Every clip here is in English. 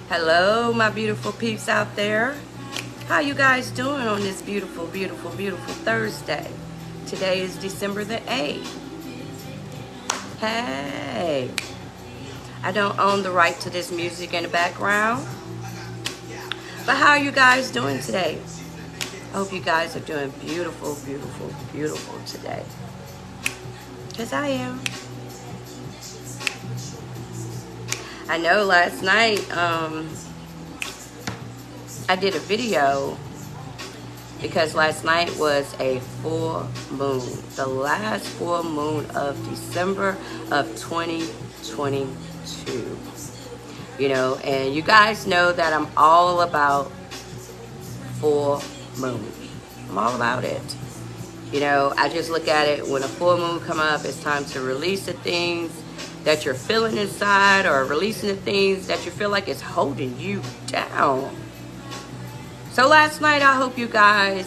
Hello, my beautiful peeps out there. How you guys doing on this beautiful, beautiful, beautiful Thursday? Today is December the 8th. Hey, I don't own the right to this music in the background. But how are you guys doing today? I hope you guys are doing beautiful, beautiful, beautiful today. Because I am. I know last night I did a video because last night was a full moon, the last full moon of December of 2022. You know, and you guys know that I'm all about full moon. I'm all about it. You know, I just look at it when a full moon come up, it's time to release the things that you're feeling inside, or releasing the things that you feel like is holding you down. So last night, I hope you guys,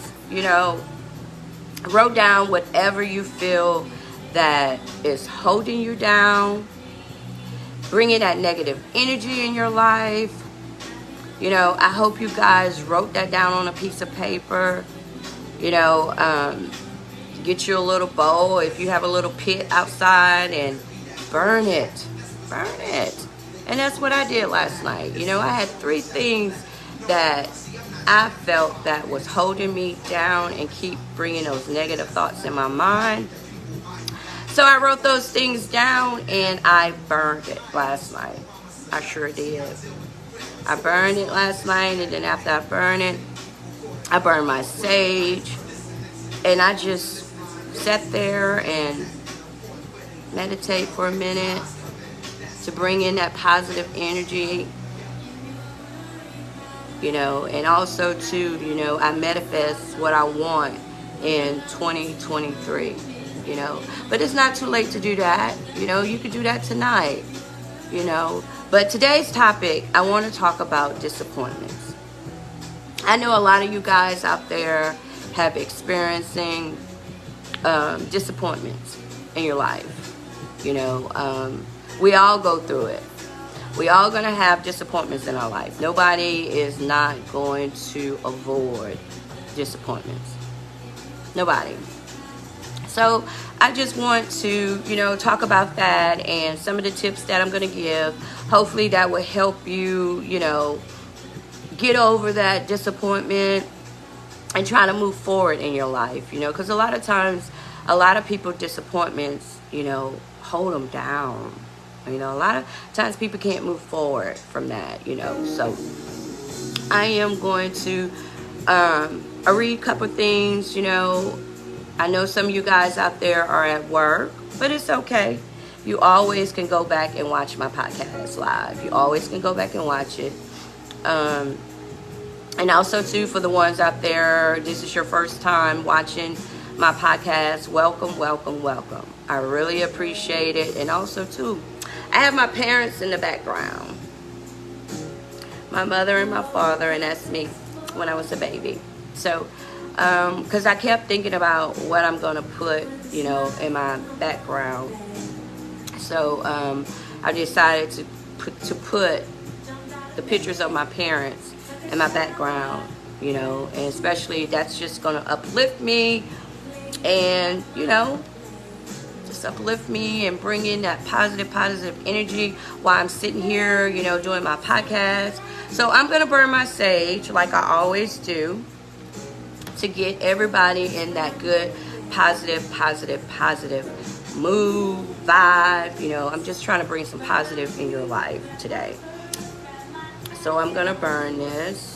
wrote down whatever you feel that is holding you down, bringing that negative energy in your life. I hope you guys wrote that down on a piece of paper. Get you a little bowl if you have a little pit outside and burn it. And that's what I did last night. I had 3 things that I felt that was holding me down and keep bringing those negative thoughts in my mind. So I wrote those things down and I burned it last night. I sure did. I burned it last night, and then after I burned it, I burned my sage, and I just sat there and meditate for a minute to bring in that positive energy, and also too, I manifest what I want in 2023, but it's not too late to do that. You could do that tonight, but today's topic, I want to talk about disappointments. I know a lot of you guys out there have experiencing disappointments in your life. We all go through it. We all going to have disappointments in our life. Nobody is not going to avoid disappointments. Nobody. So I just want to, talk about that and some of the tips that I'm going to give. Hopefully that will help you, get over that disappointment and try to move forward in your life, because a lot of times, a lot of people disappointments, hold them down. A lot of times people can't move forward from that, so I am going to read a couple things. I know some of you guys out there are at work, but it's okay. You always can go back and watch my podcast live. You always can go back and watch it. And also, too, for the ones out there, this is your first time watching my podcast, welcome, welcome, welcome. I really appreciate it. And also, too, I have my parents in the background. My mother and my father, and that's me when I was a baby. So, because I kept thinking about what I'm going to put, in my background. So, I decided to put the pictures of my parents in my background, and especially that's just going to uplift me and, just uplift me and bring in that positive energy while I'm sitting here, doing my podcast. So I'm going to burn my sage like I always do to get everybody in that good, positive mood, vibe. I'm just trying to bring some positive in your life today. So I'm going to burn this.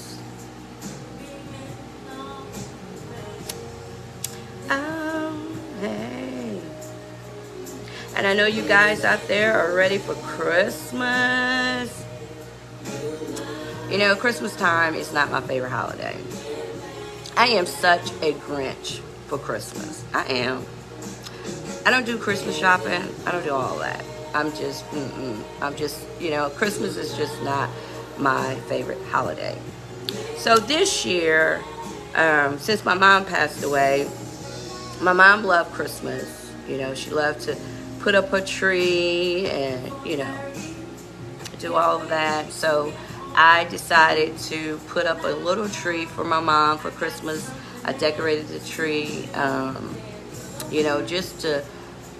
Hey. And I know you guys out there are ready for Christmas. Christmas time is not my favorite holiday. I am such a Grinch for Christmas. I am. I don't do Christmas shopping. I don't do all that. I'm just, Christmas is just not my favorite holiday. So this year, since my mom passed away, my mom loved Christmas. She loved to put up her tree and, do all of that. So I decided to put up a little tree for my mom for Christmas. I decorated the tree, just to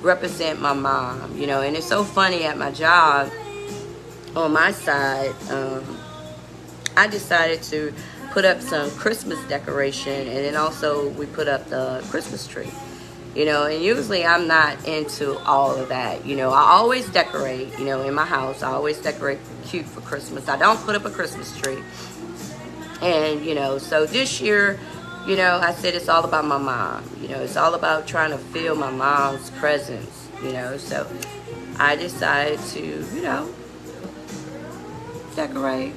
represent my mom, and it's so funny at my job on my side, I decided to put up some Christmas decoration, and then also we put up the Christmas tree, and usually I'm not into all of that. I always decorate, in my house. I always decorate cute for Christmas. I don't put up a Christmas tree. And, so this year, I said it's all about my mom. It's all about trying to feel my mom's presence, so I decided to, decorate.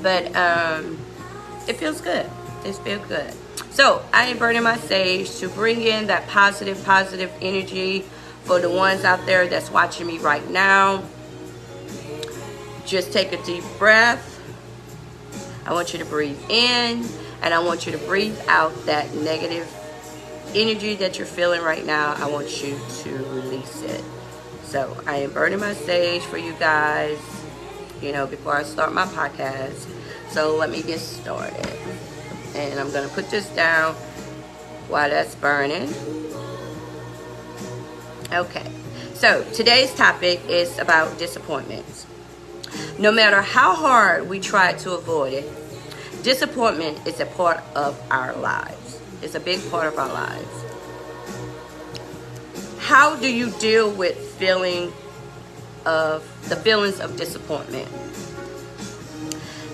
But it feels good. It feels good. So I am burning my sage to bring in that positive energy for the ones out there that's watching me right now. Just take a deep breath. I want you to breathe in, and I want you to breathe out that negative energy that you're feeling right now. I want you to release it. So I am burning my sage for you guys, before I start my podcast. So let me get started. And I'm going to put this down while that's burning. Okay. So today's topic is about disappointments. No matter how hard we try to avoid it, disappointment is a part of our lives. It's a big part of our lives. How do you deal with the feelings of disappointment?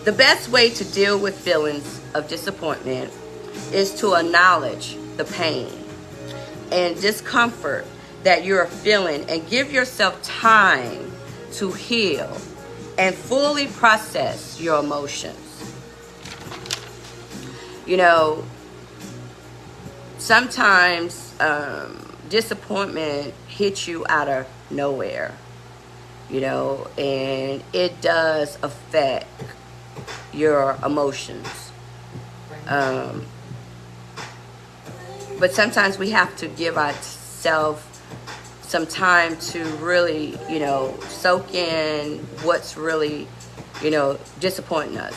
The best way to deal with feelings of disappointment is to acknowledge the pain and discomfort that you're feeling and give yourself time to heal and fully process your emotions. Sometimes disappointment hits you out of nowhere, and it does affect your emotions. But sometimes we have to give ourselves some time to really, soak in what's really, disappointing us.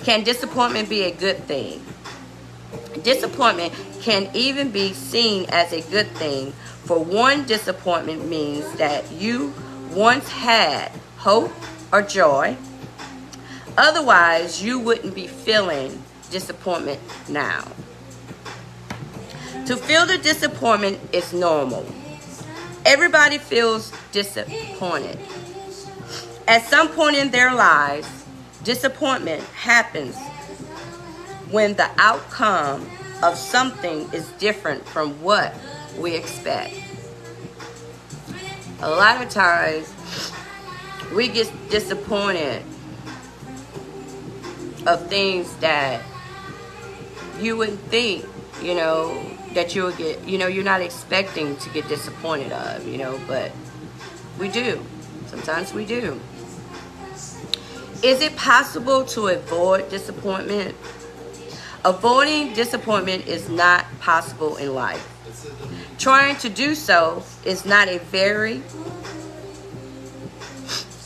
Can disappointment be a good thing? Disappointment can even be seen as a good thing. For one, disappointment means that you once had hope or joy. Otherwise, you wouldn't be feeling disappointment now. To feel the disappointment is normal. Everybody feels disappointed. At some point in their lives, disappointment happens when the outcome of something is different from what we expect. A lot of times, we get disappointed of things that you wouldn't think, that you would get, you're not expecting to get disappointed of, but we do. Sometimes we do. Is it possible to avoid disappointment? Avoiding disappointment is not possible in life. Trying to do so is not a very...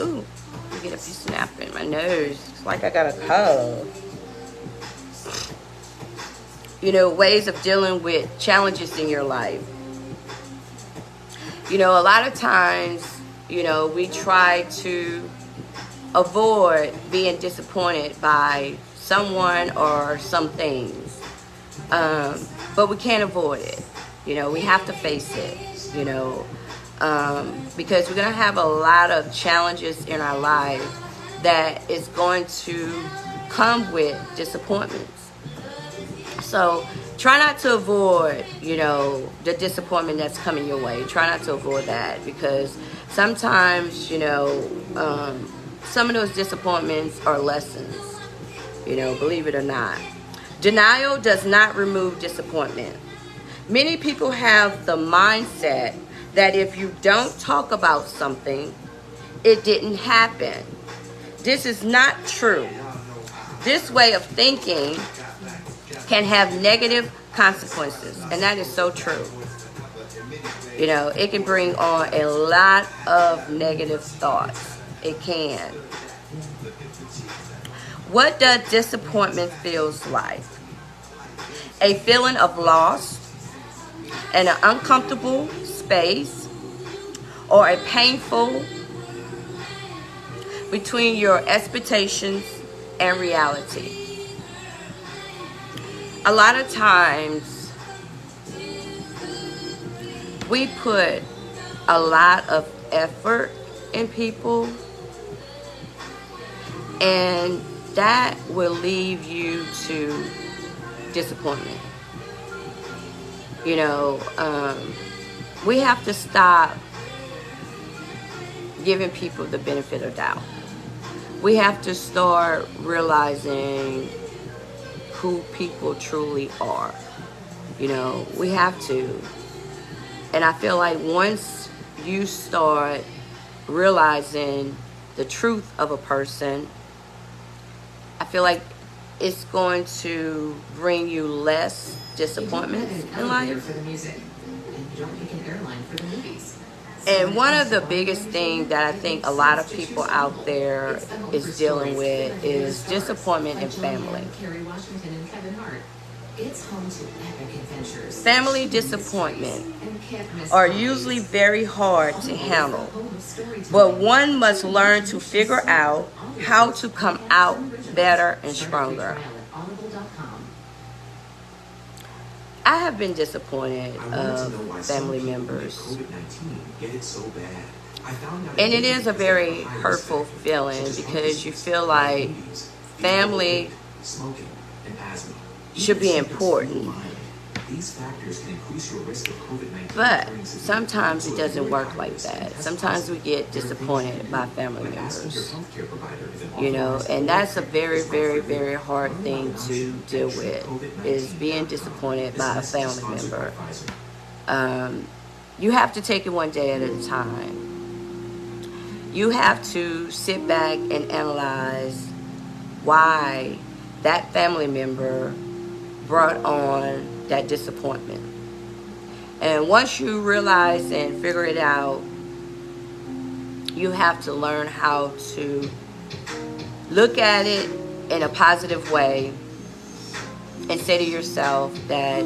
Ooh, I get a snap in my nose. It's like I got a cold. Ways of dealing with challenges in your life. A lot of times, we try to avoid being disappointed by someone or some things. But we can't avoid it. We have to face it, because we're going to have a lot of challenges in our life that is going to come with disappointments. So try not to avoid, the disappointment that's coming your way. Try not to avoid that, because sometimes, some of those disappointments are lessons, believe it or not. Denial does not remove disappointment. Many people have the mindset that if you don't talk about something, it didn't happen. This is not true. This way of thinking can have negative consequences, and that is so true. You know, it can bring on a lot of negative thoughts. It can. What does disappointment feels like? A feeling of loss, an uncomfortable space, or a painful between your expectations and reality. A lot of times we put a lot of effort in people, and that will leave you to disappointment. You know, we have to stop giving people the benefit of doubt. We have to start realizing who people truly are. You know, we have to. And I feel like once you start realizing the truth of a person, I feel like it's going to bring you less disappointments in life. And one of the biggest things that I think a lot of people out there is dealing with is disappointment in family. Family disappointment are usually very hard to handle, but one must learn to figure out how to come out better and stronger. I have been disappointed of family members, and it is a very hurtful feeling because you feel like family should be important. But sometimes it doesn't work like that. Sometimes we get disappointed by family members, you know, and that's a very, very, very hard thing to deal with, is being disappointed by a family member. You have to take it one day at a time. You have to sit back and analyze why that family member brought on that disappointment. And once you realize and figure it out, you have to learn how to look at it in a positive way and say to yourself that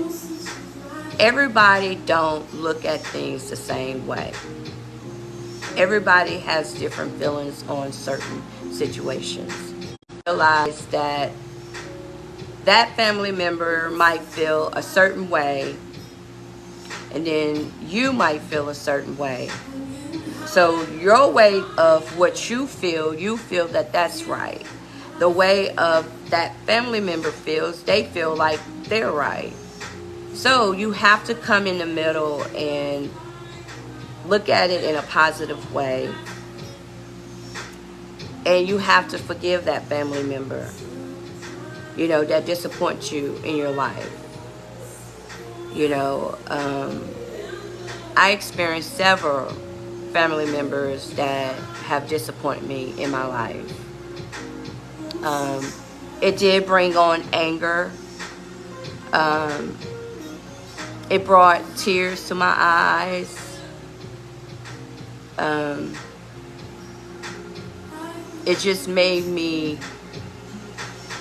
everybody don't look at things the same way. Everybody has different feelings on certain situations. Realize that that family member might feel a certain way, and then you might feel a certain way. So your way of what you feel that that's right. The way of that family member feels, they feel like they're right. So you have to come in the middle and look at it in a positive way. And you have to forgive that family member, you know, that disappoints you in your life. You know, I experienced several family members that have disappointed me in my life. It did bring on anger. It brought tears to my eyes. It just made me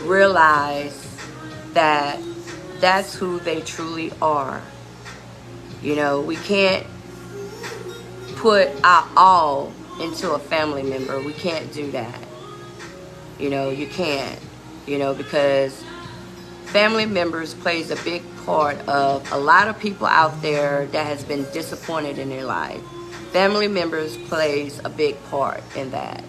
realize that that's who they truly are. You know, we can't put our all into a family member. We can't do that. You know, you can't. You know, because family members plays a big part of a lot of people out there that has been disappointed in their life. Family members plays a big part in that.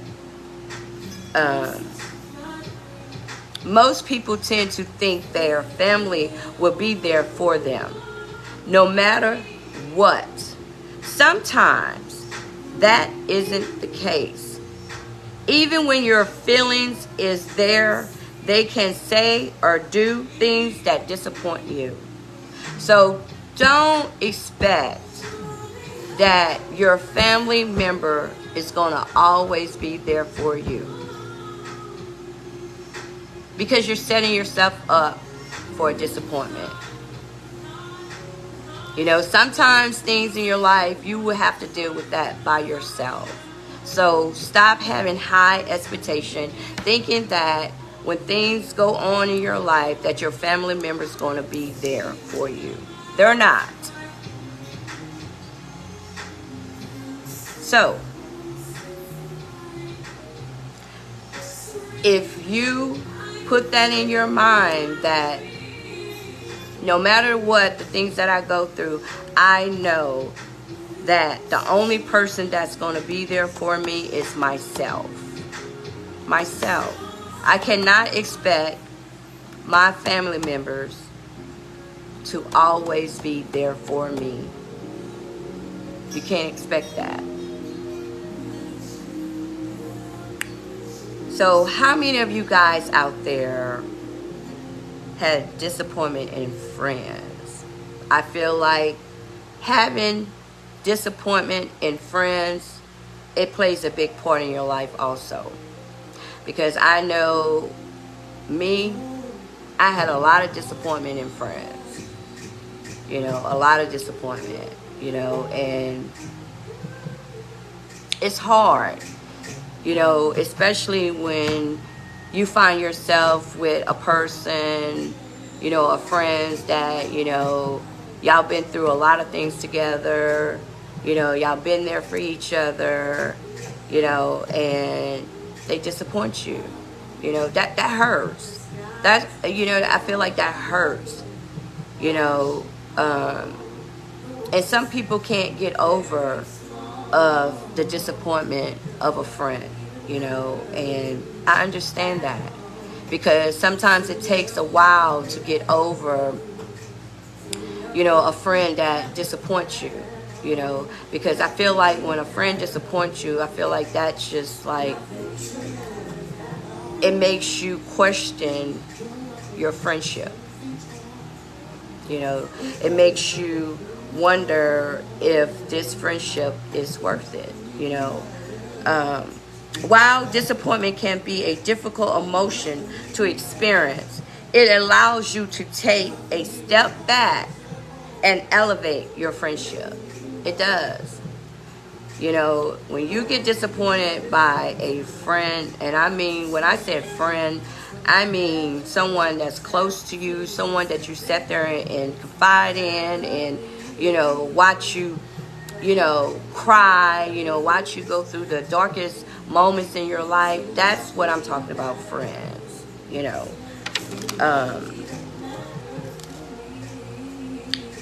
Most people tend to think their family will be there for them, no matter what. Sometimes that isn't the case. Even when your feelings is there, they can say or do things that disappoint you. So don't expect that your family member is going to always be there for you, because you're setting yourself up for a disappointment. You know, sometimes things in your life, you will have to deal with that by yourself. So stop having high expectation, thinking that when things go on in your life that your family member's going to be there for you. They're not. So if you put that in your mind that no matter what, the things that I go through, I know that the only person that's going to be there for me is myself. Myself. I cannot expect my family members to always be there for me. You can't expect that. So how many of you guys out there had disappointment in friends? I feel like having disappointment in friends, it plays a big part in your life also. Because I know me, I had a lot of disappointment in friends. You know, a lot of disappointment, you know, and it's hard, you know, especially when you find yourself with a person, you know, a friends that, you know, y'all been through a lot of things together, you know, y'all been there for each other, you know, and they disappoint you. You know, that hurts. That, you know, I feel like that hurts, you know, and some people can't get over of the disappointment of a friend, you know, and I understand that because sometimes it takes a while to get over, you know, a friend that disappoints you, you know, because I feel like when a friend disappoints you, I feel like that's just like, it makes you question your friendship. You know, it makes you wonder if this friendship is worth it, you know. While disappointment can be a difficult emotion to experience, it allows you to take a step back and elevate your friendship. It does. You know, when you get disappointed by a friend, and I mean, when I said friend, I mean someone that's close to you, someone that you sit there and confide in and, you know, watch you, you know, cry, you know, watch you go through the darkest moments in your life. That's what I'm talking about, friends, you know.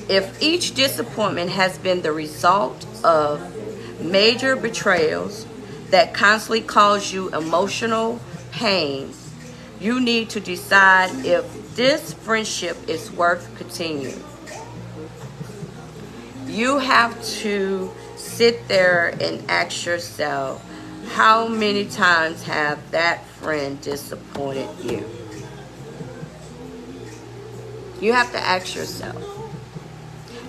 If each disappointment has been the result of major betrayals that constantly cause you emotional pain, you need to decide if this friendship is worth continuing. You have to sit there and ask yourself, how many times have that friend disappointed you? You have to ask yourself.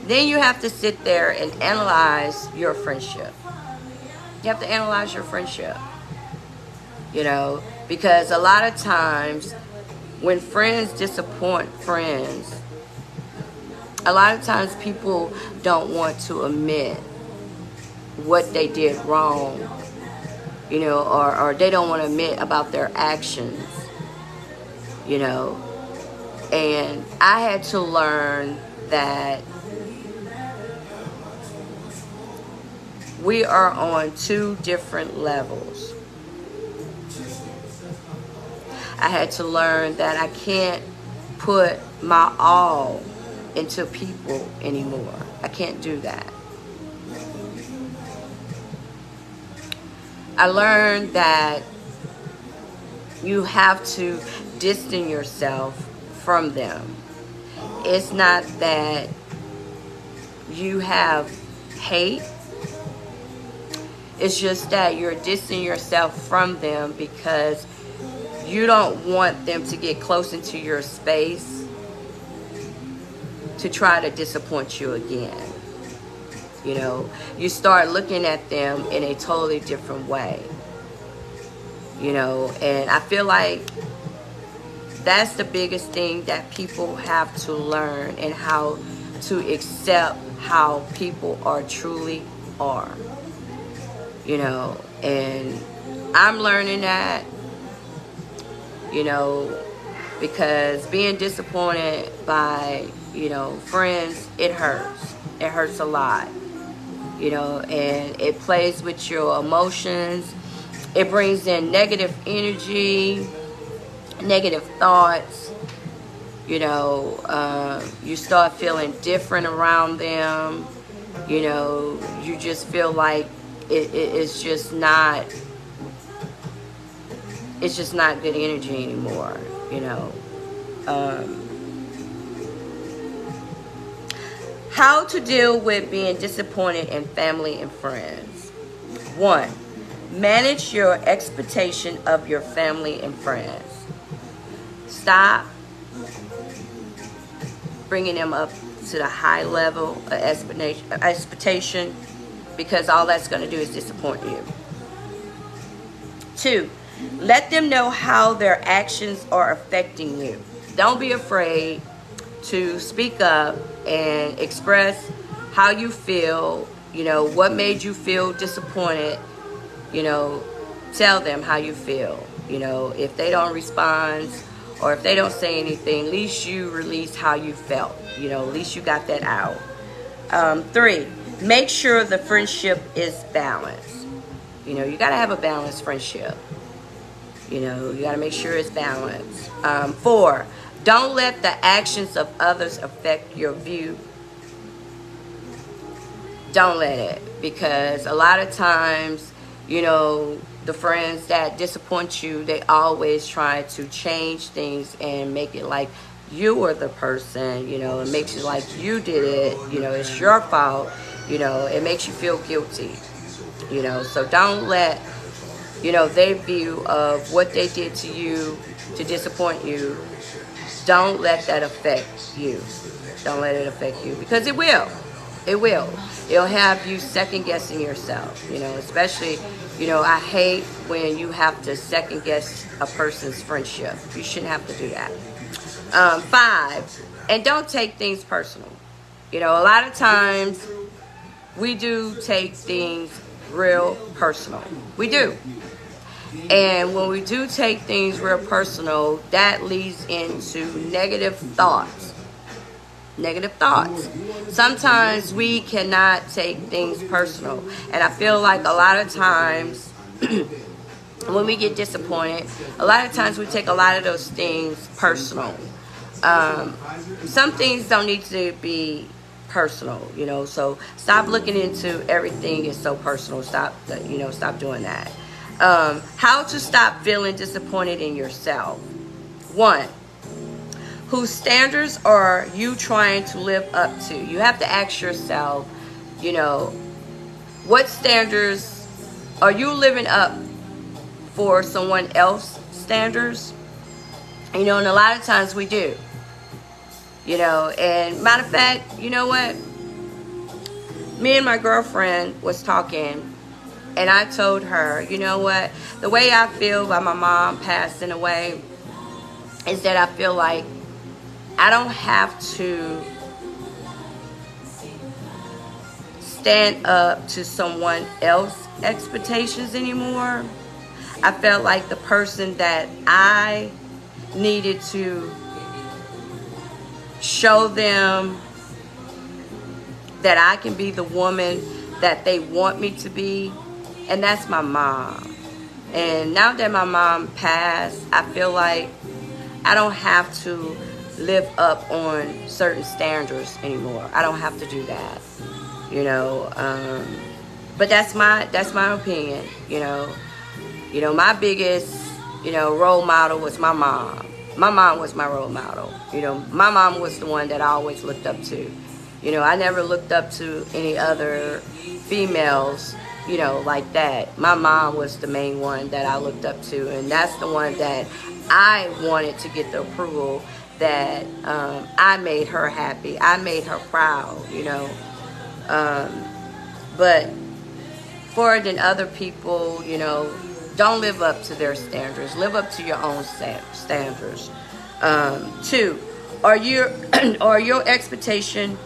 Then you have to sit there and analyze your friendship. You have to analyze your friendship. You know, because a lot of times when friends disappoint friends, a lot of times people don't want to admit what they did wrong, you know, or they don't want to admit about their actions, you know. And I had to learn that we are on two different levels. I had to learn that I can't put my all into people anymore. I can't do that. I learned that you have to distance yourself from them. It's not that you have hate. It's just that you're distancing yourself from them because you don't want them to get close into your space to try to disappoint you again. You know, you start looking at them in a totally different way. You know, and I feel like that's the biggest thing that people have to learn, and how to accept how people are truly are, you know, and I'm learning that, you know, because being disappointed by, you know, friends, it hurts a lot, you know, and it plays with your emotions. It brings in negative energy, negative thoughts. You know, you start feeling different around them. You know, you just feel like it's just not good energy anymore, you know. How to deal with being disappointed in family and friends. 1, manage your expectation of your family and friends. Stop bringing them up to the high level of expectation, because all that's going to do is disappoint you. 2, let them know how their actions are affecting you. Don't be afraid to speak up and express how you feel, you know, what made you feel disappointed. You know, tell them how you feel. You know, if they don't respond or if they don't say anything, at least you release how you felt. You know, at least you got that out. 3, make sure the friendship is balanced. You know, you got to have a balanced friendship. You know, you got to make sure it's balanced. 4, don't let the actions of others affect your view. Don't let it, because a lot of times, you know, the friends that disappoint you, they always try to change things and make it like you are the person, you know, it makes it like you did it, you know, it's your fault, you know, it makes you feel guilty, you know. So don't let, you know, their view of what they did to you to disappoint you, don't let that affect you. Don't let it affect you, because it will. It will. It'll have you second guessing yourself, you know, especially, you know, I hate when you have to second guess a person's friendship. You shouldn't have to do that. 5, and don't take things personal. You know, a lot of times we do take things real personal. We do. And when we do take things real personal, that leads into negative thoughts. Negative thoughts. Sometimes we cannot take things personal. And I feel like a lot of times when we get disappointed, a lot of times we take a lot of those things personal. Some things don't need to be personal, you know, so stop looking into everything is so personal. Stop doing that. How to stop feeling disappointed in yourself. 1, whose standards are you trying to live up to? You have to ask yourself, you know, what standards are you living up for someone else's standards? You know, and a lot of times we do. You know, and matter of fact, you know what? Me and my girlfriend was talking, and I told her, you know what? The way I feel about my mom passing away is that I feel like I don't have to stand up to someone else's expectations anymore. I felt like the person that I needed to show them that I can be the woman that they want me to be, and that's my mom. And now that my mom passed, I feel like I don't have to live up on certain standards anymore. I don't have to do that, you know. But that's my opinion, you know. You know, my biggest, you know, role model was my mom. My mom was my role model. You know, my mom was the one that I always looked up to. You know, I never looked up to any other females, you know, like that. My mom was the main one that I looked up to, and that's the one that I wanted to get the approval that I made her happy. I made her proud, you know. But for than other people, you know, don't live up to their standards. Live up to your own standards. 2, are your expectation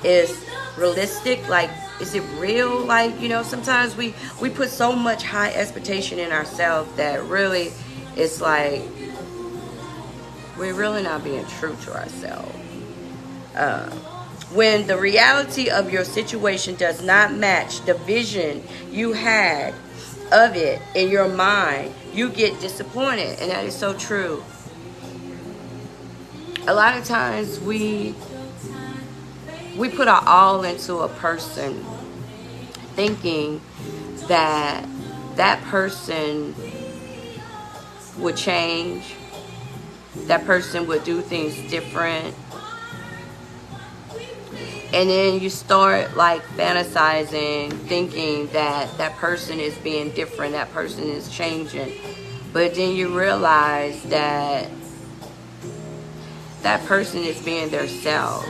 is realistic. Like, is it real? Like, sometimes we put so much high expectation in ourselves that really it's like we're really not being true to ourselves. When the reality of your situation does not match the vision you had of it in your mind, you get disappointed. And that is so true. A lot of times we put our all into a person, thinking that that person would change, that person would do things different. And then you start like fantasizing, thinking that that person is being different, that person is changing. But then you realize that that person is being their self.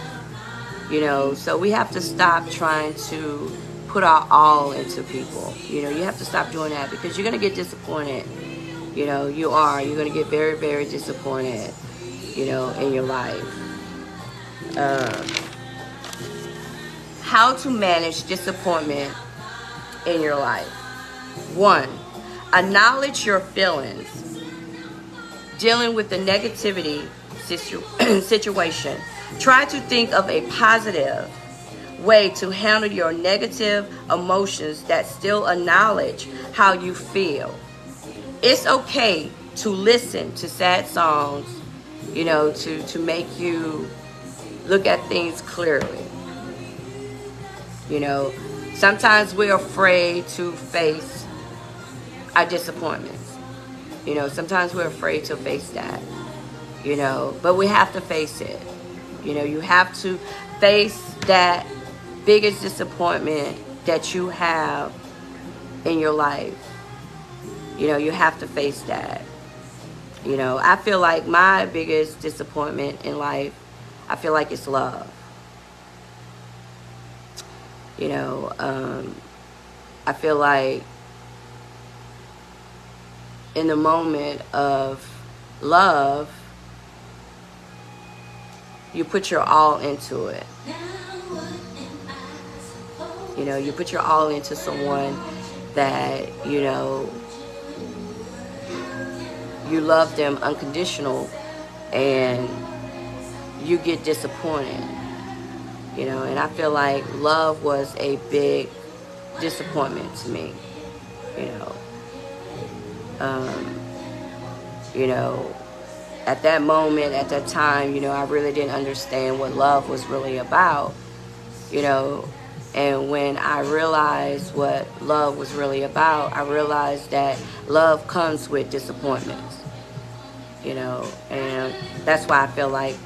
So we have to stop trying to put our all into people. You have to stop doing that, because you're going to get disappointed. You're going to get very, very disappointed, in your life. How to manage disappointment in your life. 1, acknowledge your feelings. Dealing with the negativity situation. Try to think of a positive way to handle your negative emotions that still acknowledge how you feel. It's okay to listen to sad songs, to make you look at things clearly. Sometimes we're afraid to face our disappointments. Sometimes we're afraid to face that, but we have to face it. You have to face that biggest disappointment that you have in your life. You have to face that. I feel like my biggest disappointment in life, I feel like it's love. I feel like in the moment of love, you put your all into it. You put your all into someone that, you love them unconditional, and you get disappointed. And I feel like love was a big disappointment to me. At that moment, at that time, I really didn't understand what love was really about. And when I realized what love was really about, I realized that love comes with disappointments. And that's why I feel like,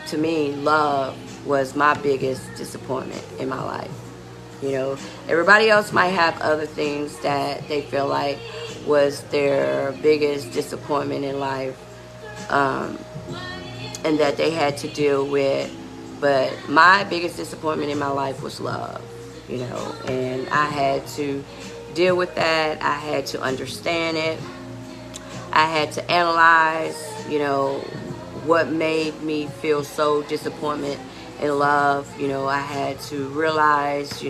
to me, love was my biggest disappointment in my life. Everybody else might have other things that they feel like was their biggest disappointment in life, and that they had to deal with. But my biggest disappointment in my life was love, and I had to deal with that. I had to understand it. I had to analyze, what made me feel so disappointed in love. I had to realize,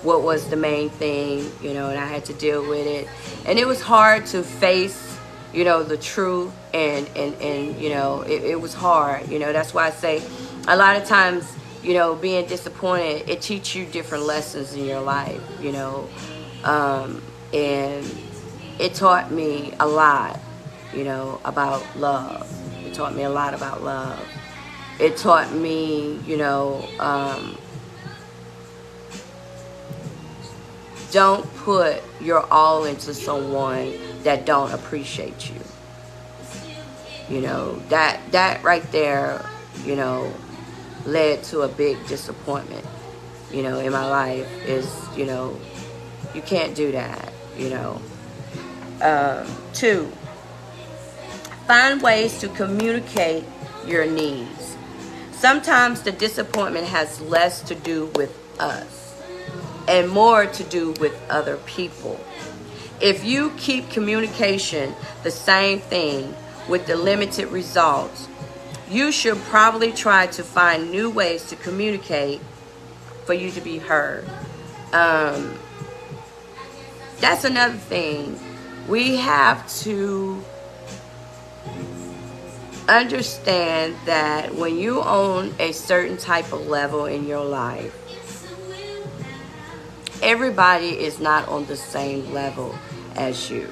what was the main thing, and I had to deal with it. And it was hard to face, the truth, and it was hard. That's why I say a lot of times, being disappointed, it teaches you different lessons in your life, and it taught me a lot, about love. It taught me a lot about love. It taught me, don't put your all into someone that don't appreciate you. That right there, led to a big disappointment, in my life. Is, you can't do that, 2, find ways to communicate your needs. Sometimes the disappointment has less to do with us and more to do with other people. If you keep communication the same thing with the limited results, you should probably try to find new ways to communicate for you to be heard. That's another thing. We have to understand that when you own a certain type of level in your life, everybody is not on the same level as you.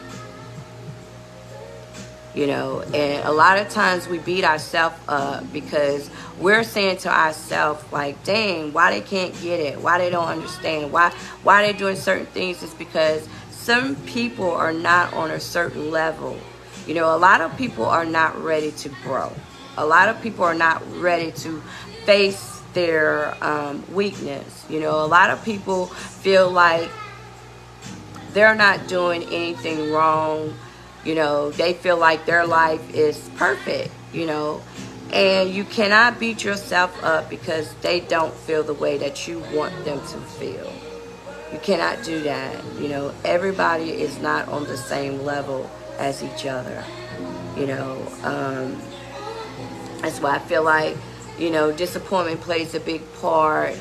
You know, and a lot of times we beat ourselves up because we're saying to ourselves, like, dang, why they can't get it? Why they don't understand? Why they doing certain things? It's because some people are not on a certain level. You know, a lot of people are not ready to grow. A lot of people are not ready to face their weakness. You know, a lot of people feel like they're not doing anything wrong. You know, they feel like their life is perfect, you know, and you cannot beat yourself up because they don't feel the way that you want them to feel. You cannot do that. You know, everybody is not on the same level as each other. You know, that's why I feel like, you know, disappointment plays a big part,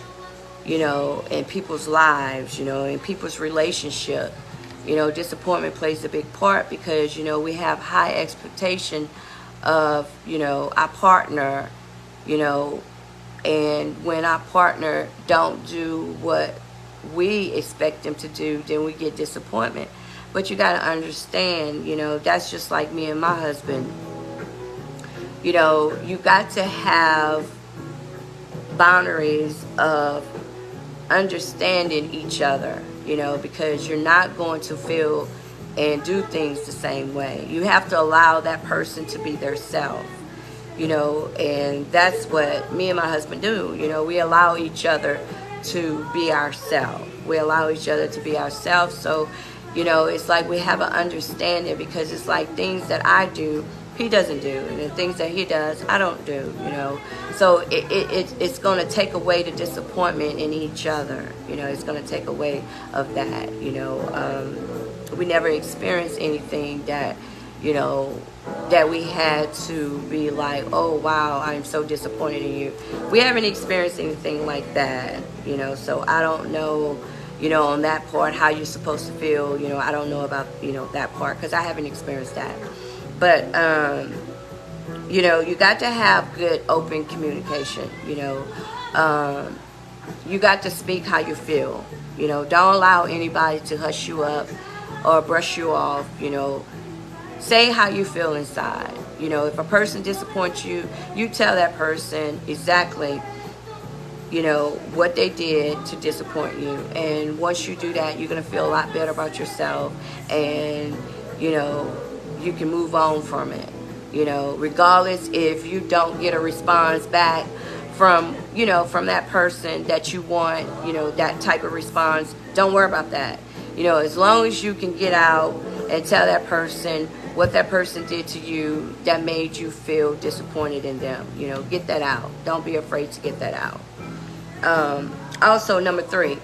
you know, in people's lives, you know, in people's relationship. You know, disappointment plays a big part because, you know, we have high expectation of, you know, our partner, you know, and when our partner don't do what we expect them to do, then we get disappointment. But you got to understand, you know, that's just like me and my husband. You know, you got to have boundaries of understanding each other. You know, because you're not going to feel and do things the same way. You have to allow that person to be their self, you know, and that's what me and my husband do. You know, we allow each other to be ourselves. We allow each other to be ourselves. So, you know, it's like we have an understanding because it's like things that I do, he doesn't do, and the things that he does, I don't do, you know. So it's going to take away the disappointment in each other, you know. It's going to take away of that, you know. We never experienced anything that, you know, that we had to be like, oh, wow, I'm so disappointed in you. We haven't experienced anything like that, you know, so I don't know, you know, on that part, how you're supposed to feel, you know. I don't know about, you know, that part because I haven't experienced that. But, you know, you got to have good open communication, you know. You got to speak how you feel, you know. Don't allow anybody to hush you up or brush you off, you know. Say how you feel inside. You know, if a person disappoints you, you tell that person exactly, you know, what they did to disappoint you. And once you do that, you're going to feel a lot better about yourself. And, you know, you can move on from it, you know, regardless if you don't get a response back from, you know, from that person that you want, you know, that type of response. Don't worry about that. You know, as long as you can get out and tell that person what that person did to you that made you feel disappointed in them, you know, get that out. Don't be afraid to get that out. Also, number 3,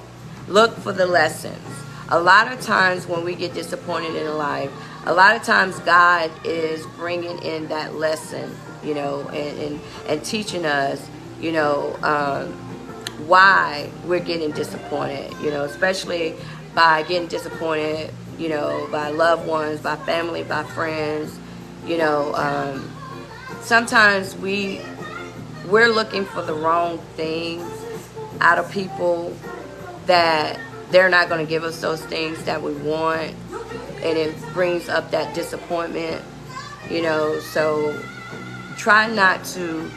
look for the lessons. A lot of times when we get disappointed in life, a lot of times God is bringing in that lesson, you know, and teaching us, you know, why we're getting disappointed, you know, especially by getting disappointed, you know, by loved ones, by family, by friends, you know. Sometimes we're looking for the wrong things out of people, that they're not going to give us those things that we want, and it brings up that disappointment, you know. So try not to,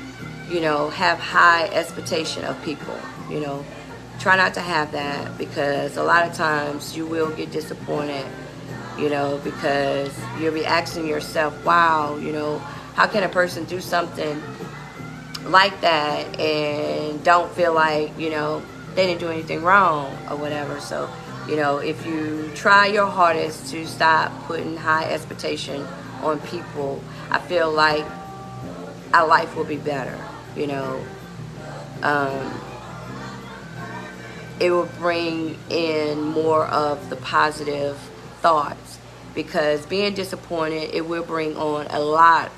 you know, have high expectation of people, you know. Try not to have that, because a lot of times you will get disappointed, you know, because you'll be asking yourself, wow, you know, how can a person do something like that and don't feel like, you know, they didn't do anything wrong or whatever. So, you know, if you try your hardest to stop putting high expectation on people, I feel like our life will be better, you know. It will bring in more of the positive thoughts, because being disappointed, it will bring on a lot,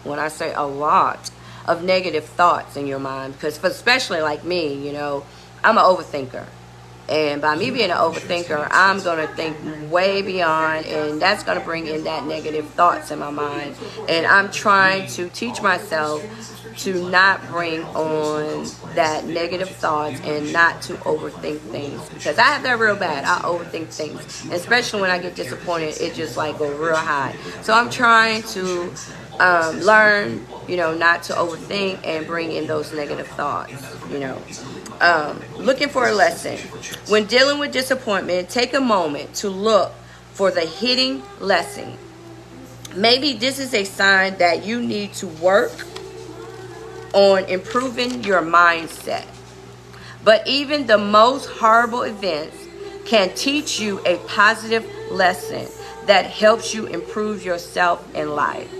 when I say a lot, of negative thoughts in your mind. Because especially like me, you know, I'm an overthinker. And by me being an overthinker, I'm going to think way beyond, and that's going to bring in that negative thoughts in my mind. And I'm trying to teach myself to not bring on that negative thoughts and not to overthink things, because I have that real bad. I overthink things, and especially when I get disappointed, it just like go real high. So I'm trying to learn, not to overthink and bring in those negative thoughts. Looking for a lesson. When dealing with disappointment, take a moment to look for the hidden lesson. Maybe this is a sign that you need to work on improving your mindset. But even the most horrible events can teach you a positive lesson that helps you improve yourself in life.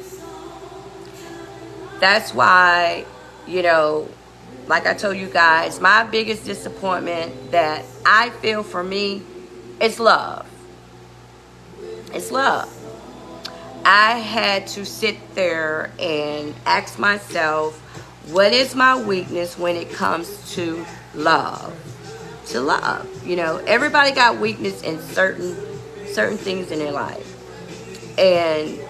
That's why, like I told you guys, my biggest disappointment that I feel for me is love. It's love. I had to sit there and ask myself, what is my weakness when it comes to love? To love. Everybody got weakness in certain things in their life. And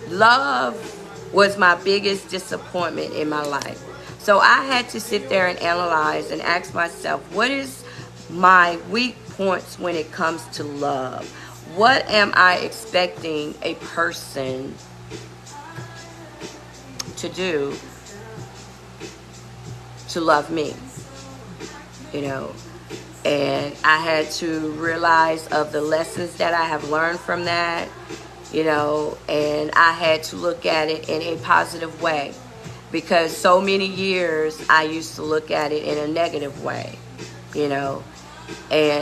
love was my biggest disappointment in my life. So I had to sit there and analyze and ask myself, what is my weak points when it comes to love? What am I expecting a person to do to love me? And I had to realize of the lessons that I have learned from that, and I had to look at it in a positive way. Because so many years I used to look at it in a negative way, and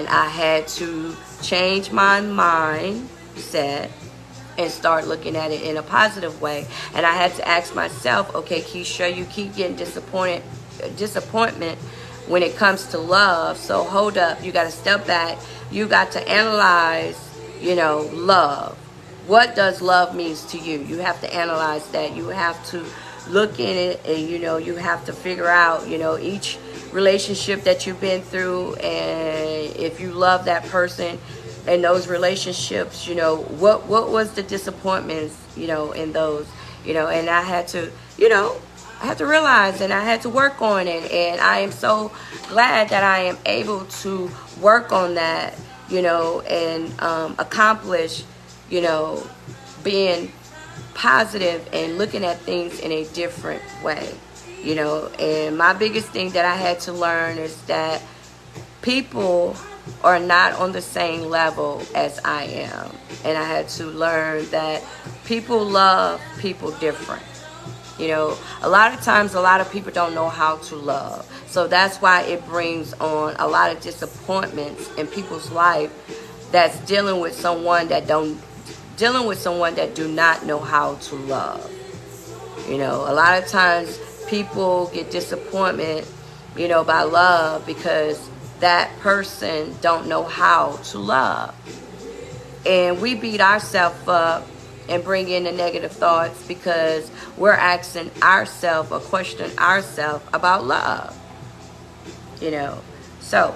I had to change my mindset and start looking at it in a positive way. And I had to ask myself, okay, Keisha, you keep getting disappointment when it comes to love. So hold up, you got to step back. You got to analyze, love. What does love means to you? You have to analyze that. You have to look in it, and you have to figure out each relationship that you've been through, and if you love that person and those relationships, what was the disappointments in those, and I had to realize, and I had to work on it. And I am so glad that I am able to work on that, and accomplish being positive and looking at things in a different way. And my biggest thing that I had to learn is that people are not on the same level as I am. And I had to learn that people love people different. A lot of times, a lot of people don't know how to love. So that's why it brings on a lot of disappointments in people's life that's dealing with someone that do not know how to love. A lot of times people get disappointment, by love, because that person don't know how to love. And we beat ourselves up and bring in the negative thoughts because we're asking ourselves or questioning ourselves about love. So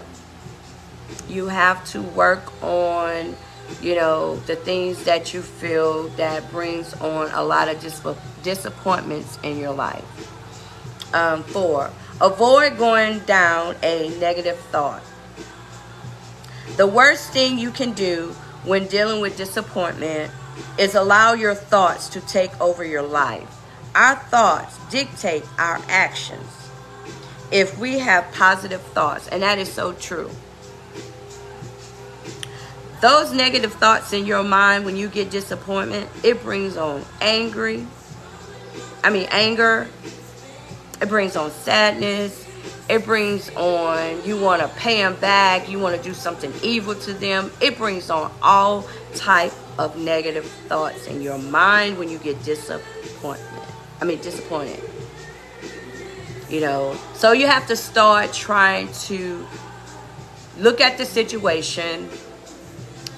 you have to work on the things that you feel that brings on a lot of disappointments in your life. 4, avoid going down a negative thought. The worst thing you can do when dealing with disappointment is allow your thoughts to take over your life. Our thoughts dictate our actions if we have positive thoughts, and that is so true. Those negative thoughts in your mind when you get disappointment, it brings on anger. It brings on sadness. It brings on, you want to pay them back. You want to do something evil to them. It brings on all type of negative thoughts in your mind when you get disappointed. So you have to start trying to look at the situation,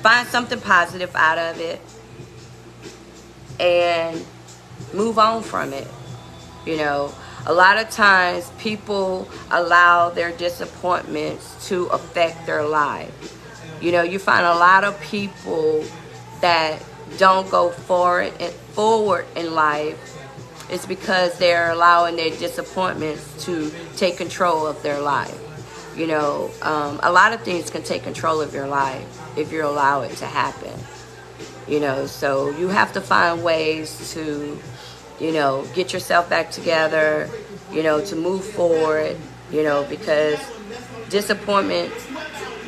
find something positive out of it, and move on from it. A lot of times people allow their disappointments to affect their life. You know, you find a lot of people that don't go forward in life. It's because they're allowing their disappointments to take control of their life. You know, a lot of things can take control of your life if you allow it to happen. You know, so you have to find ways to, you know, get yourself back together, you know, to move forward, you know, because disappointment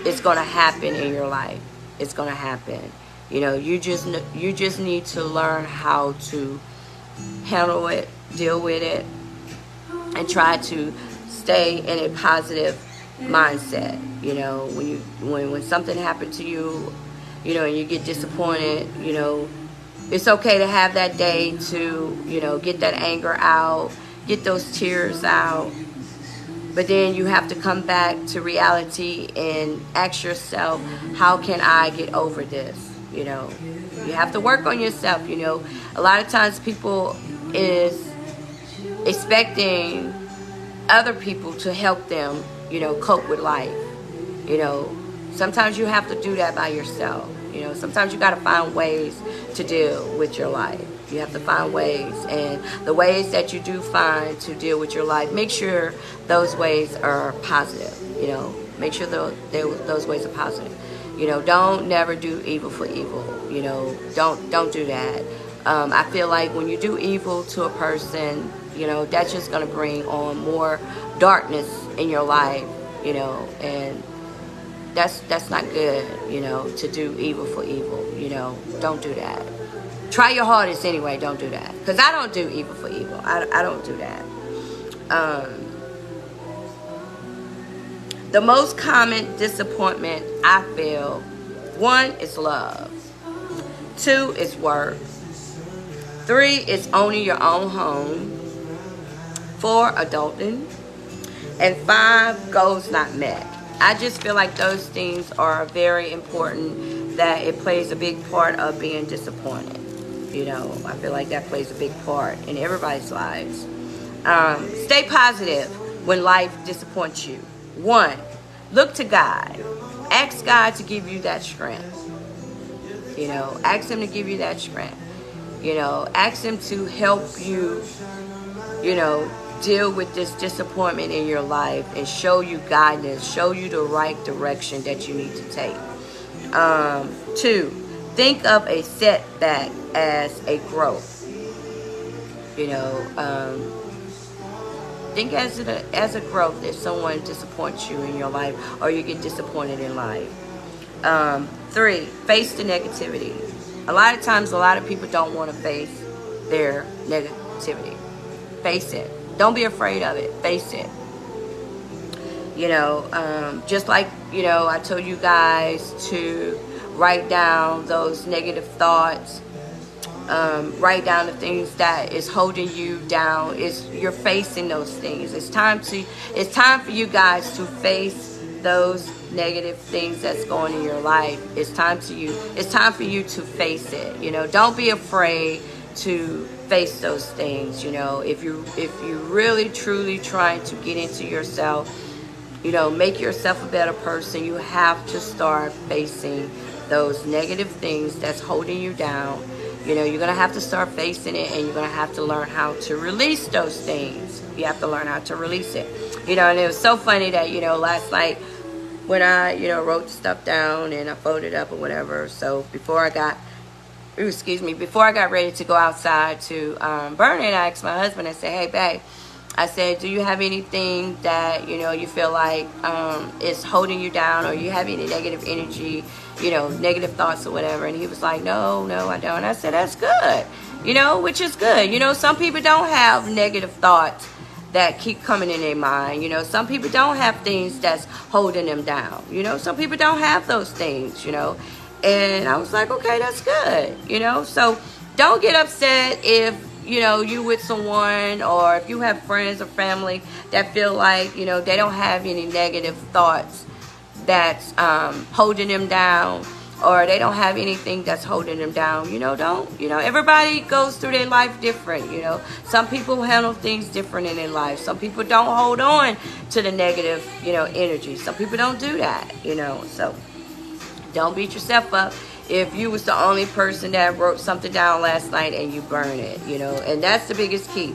is going to happen in your life. It's going to happen. You know, you just need to learn how to handle it, deal with it, and try to stay in a positive mindset. You know, when something happened to you, you know, and you get disappointed, you know, it's okay to have that day to, you know, get that anger out, get those tears out. But then you have to come back to reality and ask yourself, how can I get over this? You know, you have to work on yourself. You know, a lot of times people is expecting other people to help them, you know, cope with life. You know, sometimes you have to do that by yourself. You know, sometimes you got to find ways to deal with your life. You have to find ways, and the ways that you do find to deal with your life, make sure those ways are positive. You know, make sure those ways are positive. You know, don't never do evil for evil. You know, don't do that. I feel like when you do evil to a person, you know, that's just going to bring on more darkness in your life. You know, and that's not good, you know, to do evil for evil. You know, don't do that. Try your hardest anyway, don't do that. Because I don't do evil for evil. I don't do that. The most common disappointment I feel, 1 is love. 2 is work. 3 is owning your own home. 4, adulting. And 5, goals not met. I just feel like those things are very important, that it plays a big part of being disappointed. You know, I feel like that plays a big part in everybody's lives. Stay positive when life disappoints you. 1, look to God. Ask God to give you that strength. You know, ask Him to give you that strength. You know, ask Him to help you, you know, deal with this disappointment in your life and show you guidance, show you the right direction that you need to take. 2, think of a setback as a growth. You know, think as a growth if someone disappoints you in your life or you get disappointed in life. 3, face the negativity. A lot of times, a lot of people don't want to face their negativity. Face it. Don't be afraid of it. Face it. You know, just like, you know, I told you guys to write down those negative thoughts. Write down the things that is holding you down. You're facing those things. It's time for you guys to face those negative things that's going in your life. It's time for you to face it. You know, don't be afraid to face those things. You know, if you really truly trying to get into yourself, you know, make yourself a better person, you have to start facing those negative things that's holding you down. You know, you're going to have to start facing it, and you're going to have to learn how to release those things. You have to learn how to release it. You know, and it was so funny that, you know, last night when I, you know, wrote stuff down and I folded up or whatever. So before I got ready to go outside to burn it, I asked my husband, I said, hey, babe, I said, do you have anything that, you know, you feel like is holding you down, or you have any negative energy, you know, negative thoughts or whatever? And he was like, no, I don't. I said, that's good, you know, which is good. You know, some people don't have negative thoughts that keep coming in their mind. You know, some people don't have things that's holding them down. You know, some people don't have those things, you know. And I was like, okay, that's good, you know. So don't get upset if, you know, you with someone, or if you have friends or family that feel like, you know, they don't have any negative thoughts that's holding them down, or they don't have anything that's holding them down, everybody goes through their life different. Some people handle things different in their life. Some people don't hold on to the negative, energy. Some people don't do that, so don't beat yourself up if you was the only person that wrote something down last night and you burn it, and that's the biggest key.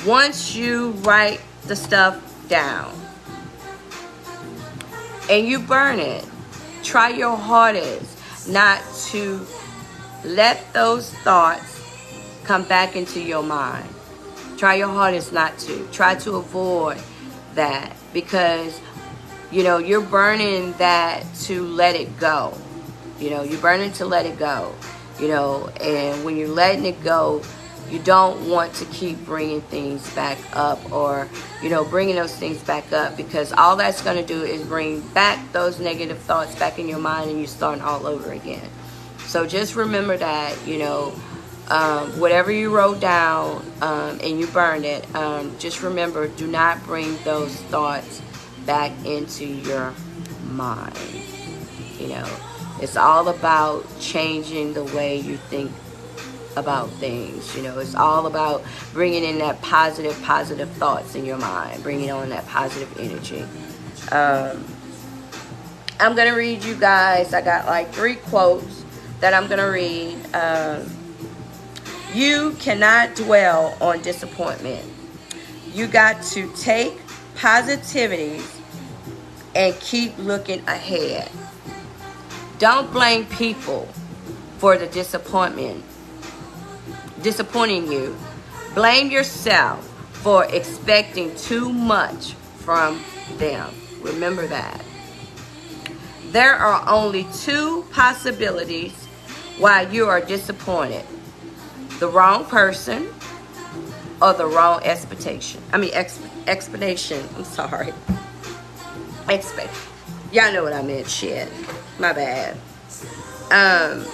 Once you write the stuff down and you burn it, try your hardest not to let those thoughts come back into your mind. Try your hardest not to. Try to avoid that, because, you're burning that to let it go. You're burning to let it go. And when you're letting it go, you don't want to keep bringing things back up, or, bringing those things back up, because all that's going to do is bring back those negative thoughts back in your mind, and you're starting all over again. So just remember that, whatever you wrote down and you burned it, just remember, do not bring those thoughts back into your mind. It's all about changing the way you think about things. It's all about bringing in that positive thoughts in your mind, bringing on that positive energy. I'm gonna read you guys, I got like 3 quotes that I'm gonna read. You cannot dwell on disappointment. You got to take positivity and keep looking ahead. Don't blame people for the disappointing you. Blame yourself for expecting too much from them. Remember that. There are only 2 possibilities why you are disappointed: the wrong person or the wrong expectation. Explanation. I'm sorry. Y'all know what I meant. Shit. My bad. I'm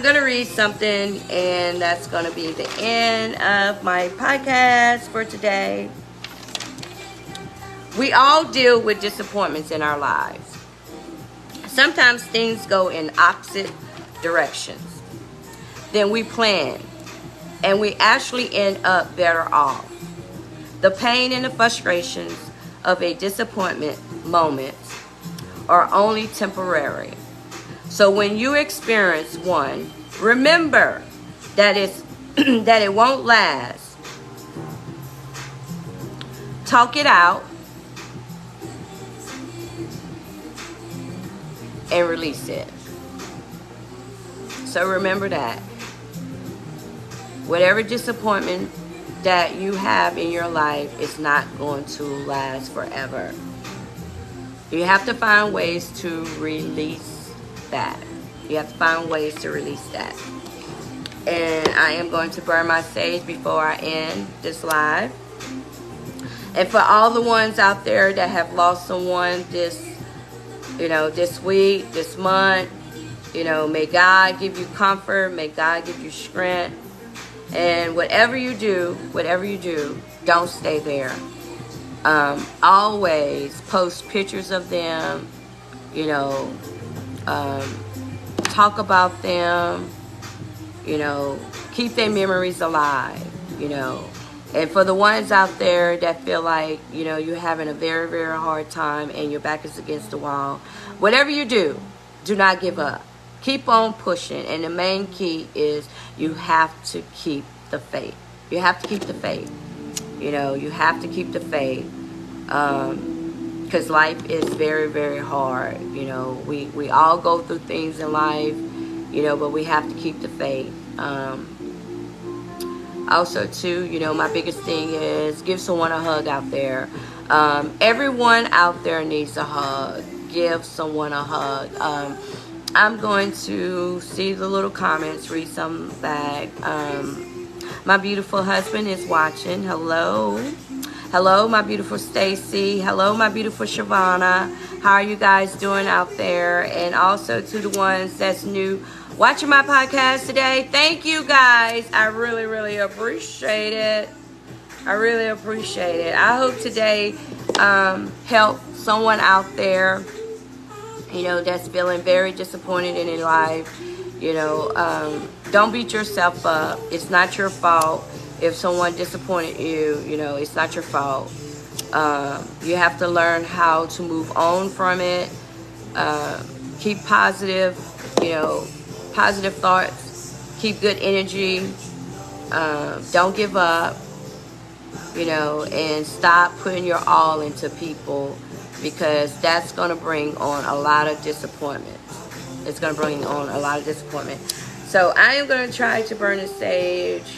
going to read something, and that's going to be the end of my podcast for today. We all deal with disappointments in our lives. Sometimes things go in opposite directions than we planned, and we actually end up better off. The pain and the frustrations of a disappointment moment are only temporary. So when you experience one, remember that that it won't last. Talk it out and release it. So remember that. Whatever disappointment that you have in your life is not going to last forever. You have to find ways to release that. You have to find ways to release that. And I am going to burn my sage before I end this live. And for all the ones out there that have lost someone this week, this month, may God give you comfort, may God give you strength. And whatever you do, don't stay there. Always post pictures of them, talk about them, keep their memories alive, And for the ones out there that feel like, you're having a very, very hard time and your back is against the wall, whatever you do, do not give up. Keep on pushing. And the main key is you have to keep the faith. You have to keep the faith. You have to keep the faith. Because life is very, very hard. We all go through things in life, but we have to keep the faith. Also, too, my biggest thing is give someone a hug out there. Everyone out there needs a hug. Give someone a hug. I'm going to see the little comments, read some back. My beautiful husband is watching. Hello. Hello, my beautiful Stacy. Hello, my beautiful Shavana. How are you guys doing out there? And also to the ones that's new watching my podcast today. Thank you, guys. I really, really appreciate it. I really appreciate it. I hope today helped someone out there. that's feeling very disappointed in their life. Don't beat yourself up. It's not your fault if someone disappointed you. It's not your fault. You have to learn how to move on from it. Keep positive, positive thoughts. Keep good energy. Don't give up, and stop putting your all into people, because that's going to bring on a lot of disappointment. It's going to bring on a lot of disappointment. So I am going to try to burn the sage.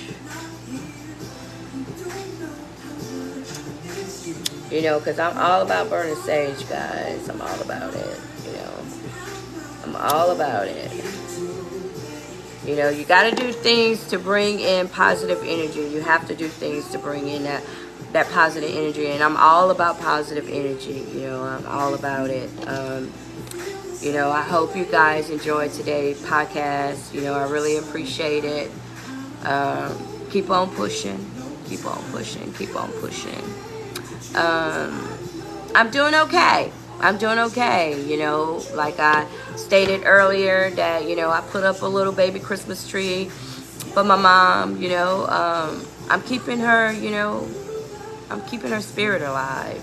Because I'm all about burning sage, guys. I'm all about it. I'm all about it. You got to do things to bring in positive energy. You have to do things to bring in that positive energy. And I'm all about positive energy. I'm all about it. I hope you guys enjoyed today's podcast. I really appreciate it. Keep on pushing. Keep on pushing. Keep on pushing. I'm doing okay. Like I stated earlier that, I put up a little baby Christmas tree for my mom, I'm keeping her, I'm keeping her spirit alive,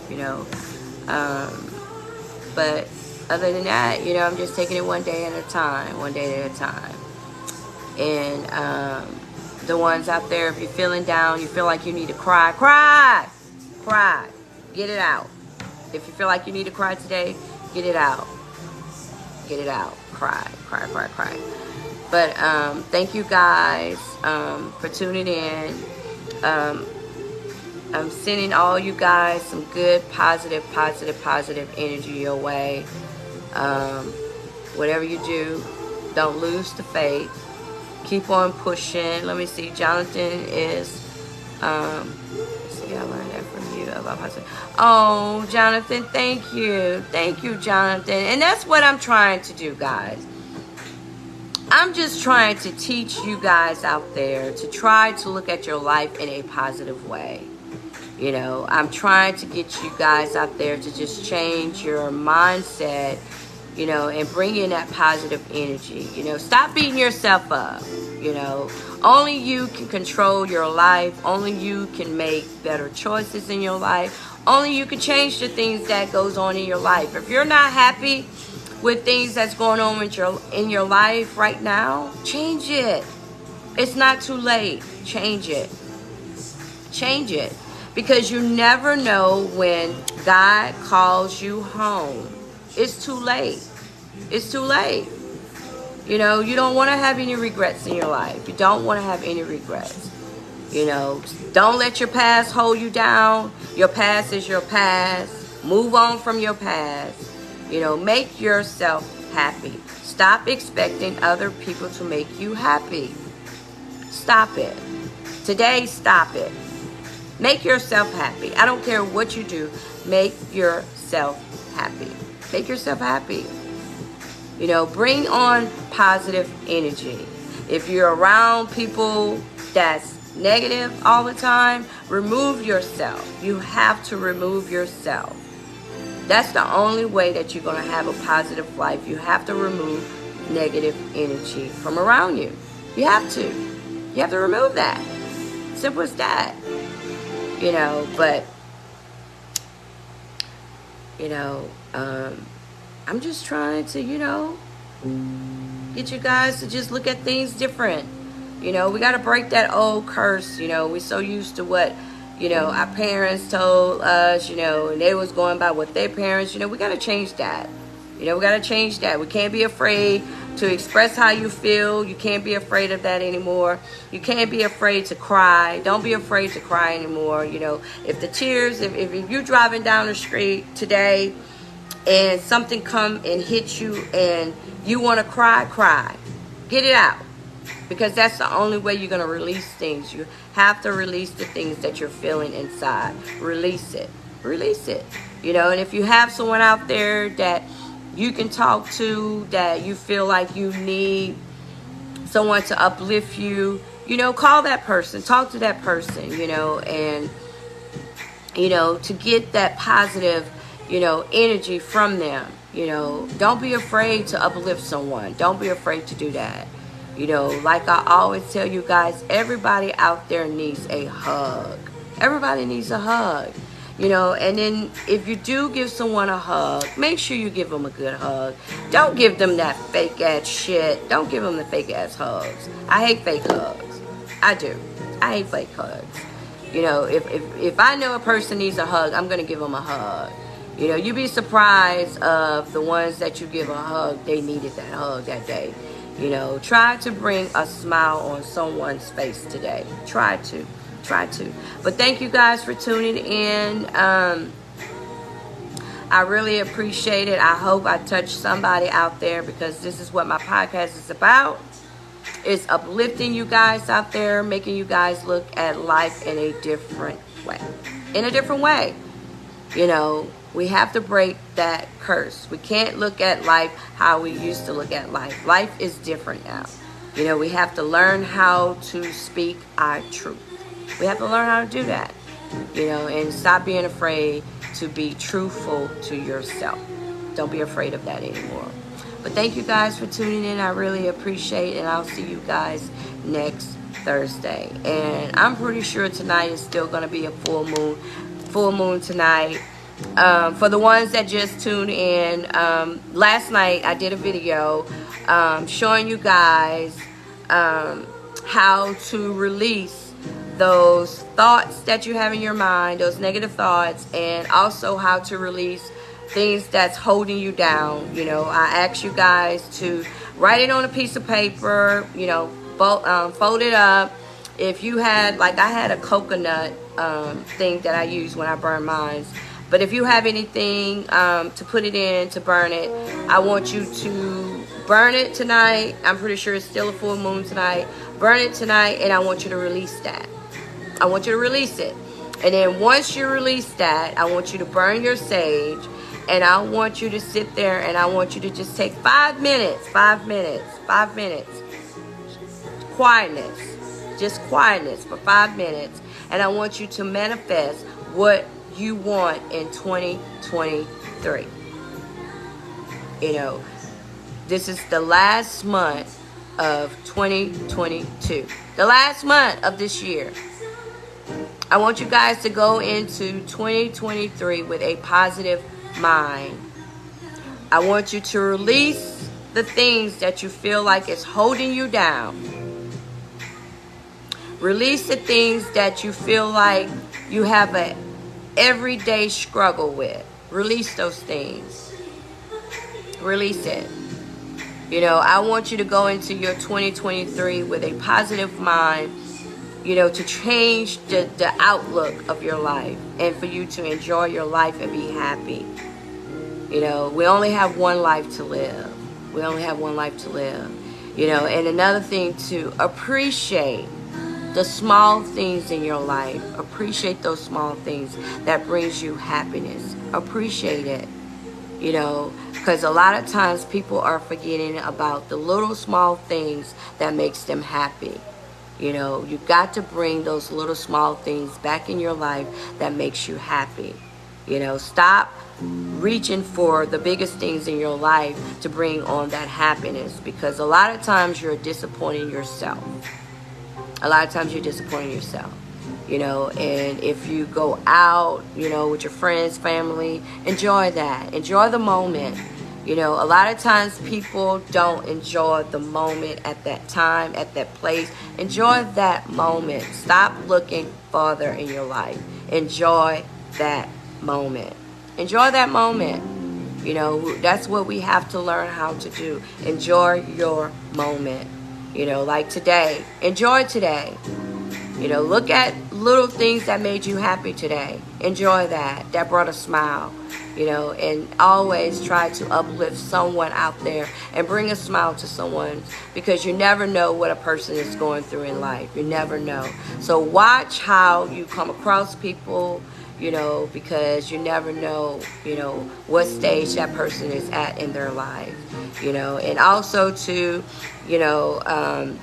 but other than that, I'm just taking it one day at a time. And the ones out there, if you're feeling down, you feel like you need to cry, get it out. If you feel like you need to cry today, get it out. Cry. But thank you guys for tuning in. I'm sending all you guys some good, positive energy your way. Whatever you do, don't lose the faith. Keep on pushing. Let me see. Jonathan is... I learned that from you about positive. Oh, Jonathan, thank you, Jonathan. And that's what I'm trying to do, guys. I'm just trying to teach you guys out there to try to look at your life in a positive way. I'm trying to get you guys out there to just change your mindset, and bring in that positive energy. Stop beating yourself up. Only you can control your life. Only you can make better choices in your life. Only you can change the things that goes on in your life. If you're not happy with things that's going on in your life right now, change it. It's not too late. Change it. Because you never know when God calls you home. It's too late. You don't want to have any regrets in your life. You don't want to have any regrets. Don't let your past hold you down. Your past is your past. Move on from your past. Make yourself happy. Stop expecting other people to make you happy. Stop it. Today, stop it. Make yourself happy. I don't care what you do. Make yourself happy. Bring on positive energy. If you're around people that's negative all the time, remove yourself. You have to remove yourself. That's the only way that you're going to have a positive life. You have to remove negative energy from around you. You have to remove that. Simple as that. But I'm just trying to, get you guys to just look at things different. We got to break that old curse. We're so used to what, our parents told us, and they was going by what their parents, we got to change that. We got to change that. We can't be afraid to express how you feel. You can't be afraid of that anymore. You can't be afraid to cry. Don't be afraid to cry anymore. If the tears, if you're driving down the street today and something come and hit you and you want to cry. Get it out. Because that's the only way you're going to release things. You have to release the things that you're feeling inside. Release it. And if you have someone out there that you can talk to, that you feel like you need someone to uplift you, call that person. Talk to that person, and, to get that positive, energy from them. You know, don't be afraid to uplift someone. Don't be afraid to do that. You know, like I always tell you guys, everybody out there needs a hug. Everybody needs a hug. You know, and then if you do give someone a hug, make sure you give them a good hug. Don't give them that fake ass shit. Don't give them the fake ass hugs. I hate fake hugs. I do. I hate fake hugs. You know, if I know a person needs a hug, I'm going to give them a hug. You know, you'd be surprised of the ones that you give a hug, they needed that hug that day. You know, try to bring a smile on someone's face today. Try to. But thank you guys for tuning in. I really appreciate it. I hope I touched somebody out there, because this is what my podcast is about. It's uplifting you guys out there, making you guys look at life in a different way. In a different way. You know, we have to break that curse. We can't look at life how we used to look at life. Life is different now. You know, we have to learn how to speak our truth. We have to learn how to do that. You know, and stop being afraid to be truthful to yourself. Don't be afraid of that anymore. But thank you guys for tuning in. I really appreciate it. And I'll see you guys next Thursday. And I'm pretty sure tonight is still going to be a full moon. Full moon tonight. For the ones that just tuned in, last night I did a video showing you guys how to release those thoughts that you have in your mind, those negative thoughts, and also how to release things that's holding you down. You know, I asked you guys to write it on a piece of paper, you know, fold it up. If you had, like I had a coconut thing that I use when I burn mine. But if you have anything to put it in, to burn it, I want you to burn it tonight. I'm pretty sure it's still a full moon tonight. Burn it tonight, and I want you to release that. I want you to release it. And then once you release that, I want you to burn your sage, and I want you to sit there, and I want you to just take 5 minutes, 5 minutes, 5 minutes. Quietness. Just quietness for 5 minutes. And I want you to manifest what you want in 2023. You know, this is the last month of 2022. The last month of this year. I want you guys to go into 2023 with a positive mind. I want you to release the things that you feel like is holding you down. Release the things that you feel like you have a everyday struggle with. Release those things. Release it. You know, I want you to go into your 2023 with a positive mind, you know, to change the outlook of your life, and for you to enjoy your life and be happy. You know, we only have one life to live. We only have one life to live. You know, and another thing, to appreciate the small things in your life. Appreciate those small things that brings you happiness. Appreciate it. You know, because a lot of times people are forgetting about the little small things that makes them happy. You know, you got to bring those little small things back in your life that makes you happy. You know, stop reaching for the biggest things in your life to bring on that happiness, because a lot of times you're disappointing yourself. A lot of times you're disappointing yourself. You know, and if you go out, you know, with your friends, family, enjoy that. Enjoy the moment. You know, a lot of times people don't enjoy the moment at that time, at that place. Enjoy that moment. Stop looking farther in your life. Enjoy that moment. Enjoy that moment. You know, that's what we have to learn how to do. Enjoy your moment. You know, like today. Enjoy today. You know, look at little things that made you happy today. Enjoy that. That brought a smile. You know, and always try to uplift someone out there and bring a smile to someone, because you never know what a person is going through in life. You never know. So watch how you come across people, you know, because you never know, you know, what stage that person is at in their life. You know, and also to, you know,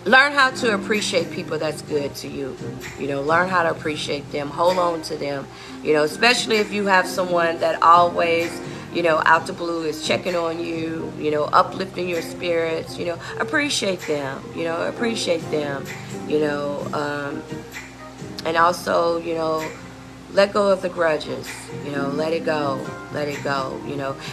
learn how to appreciate people that's good to you. You know, learn how to appreciate them. Hold on to them. You know, especially if you have someone that always out the blue is checking on you, uplifting your spirits, appreciate them, appreciate them, you know, um, and also, let go of the grudges, let it go, let it go.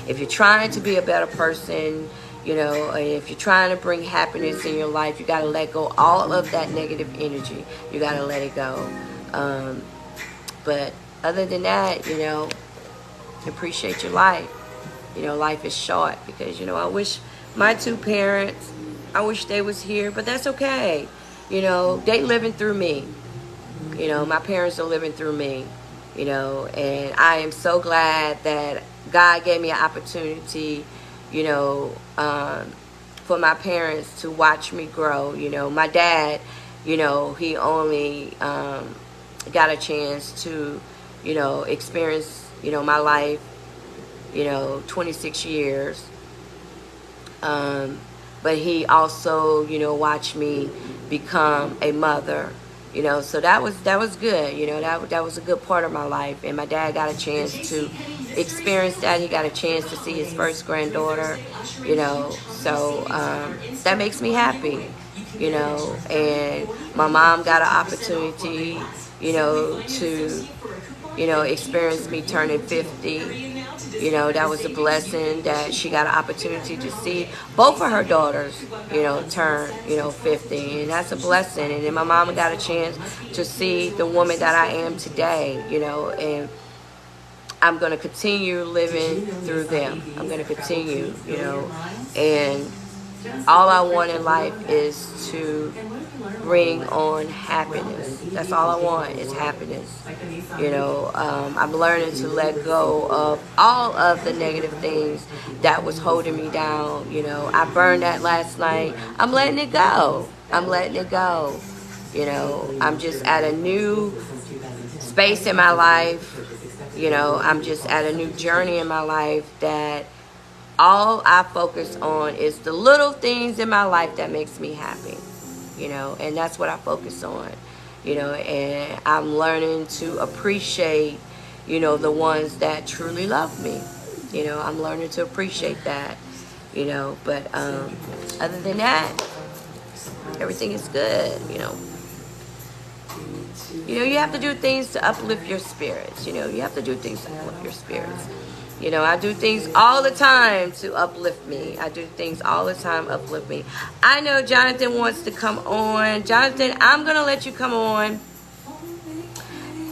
If you're trying to be a better person, and if you're trying to bring happiness in your life, you got to let go all of that negative energy. You got to let it go. But other than that, appreciate your life. Life is short because, I wish my two parents, I wish they was here, but that's okay. They living through me. My parents are living through me, and I am so glad that God gave me an opportunity, you know, um, for my parents to watch me grow. My dad, he only got a chance to, experience, my life, 26 years. Um, but he also, watched me become a mother. So that was good. That was a good part of my life, and my dad got a chance to experience that. He got a chance to see his first granddaughter. So that makes me happy. And my mom got an opportunity, to experienced me turning 50. That was a blessing that she got an opportunity to see both of her daughters, turn, 50. And that's a blessing. And then my mama got a chance to see the woman that I am today, and I'm going to continue living through them. I'm going to continue, and all I want in life is to bring on happiness. That's all I want is happiness. I'm learning to let go of all of the negative things that was holding me down. I burned that last night. I'm letting it go. I'm letting it go. I'm just at a new space in my life. I'm just at a new journey in my life that all I focus on is the little things in my life that makes me happy, and that's what I focus on, and I'm learning to appreciate, the ones that truly love me. I'm learning to appreciate that, but other than that, everything is good. You have to do things to uplift your spirits. You have to do things to uplift your spirits. I do things all the time to uplift me. I do things all the time uplift me. I know Jonathan wants to come on. Jonathan, I'm going to let you come on.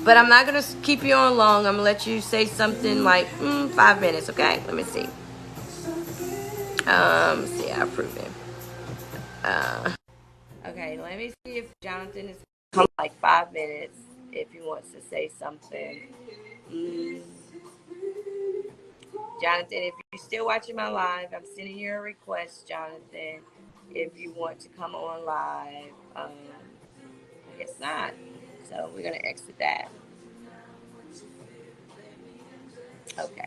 But I'm not going to keep you on long. I'm going to let you say something like 5 minutes, okay? Let me see. See, I approve him. Okay, let me see if Jonathan is come like 5 minutes if he wants to say something. Jonathan, if you're still watching my live, I'm sending you a request, Jonathan, if you want to come on live. I guess not. So we're going to exit that. Okay.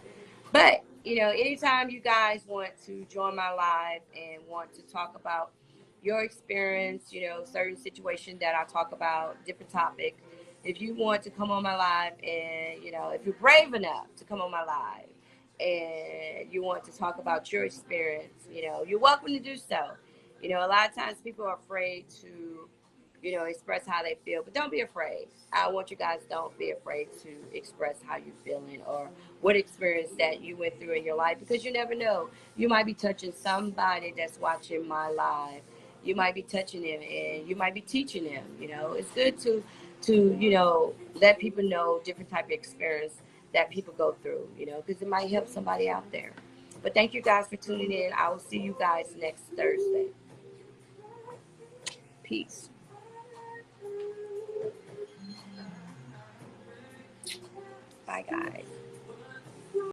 But, anytime you guys want to join my live and want to talk about your experience, certain situation that I talk about, different topic, if you want to come on my live and, if you're brave enough to come on my live and you want to talk about your experience, you're welcome to do so. A lot of times people are afraid to express how they feel. But don't be afraid. I want you guys don't be afraid to express how you're feeling or what experience that you went through in your life because you never know. You might be touching somebody that's watching my live. You might be touching them and you might be teaching them. It's good to let people know different type of experience that people go through, because it might help somebody out there. But thank you guys for tuning in. I will see you guys next Thursday. Peace. Bye, guys.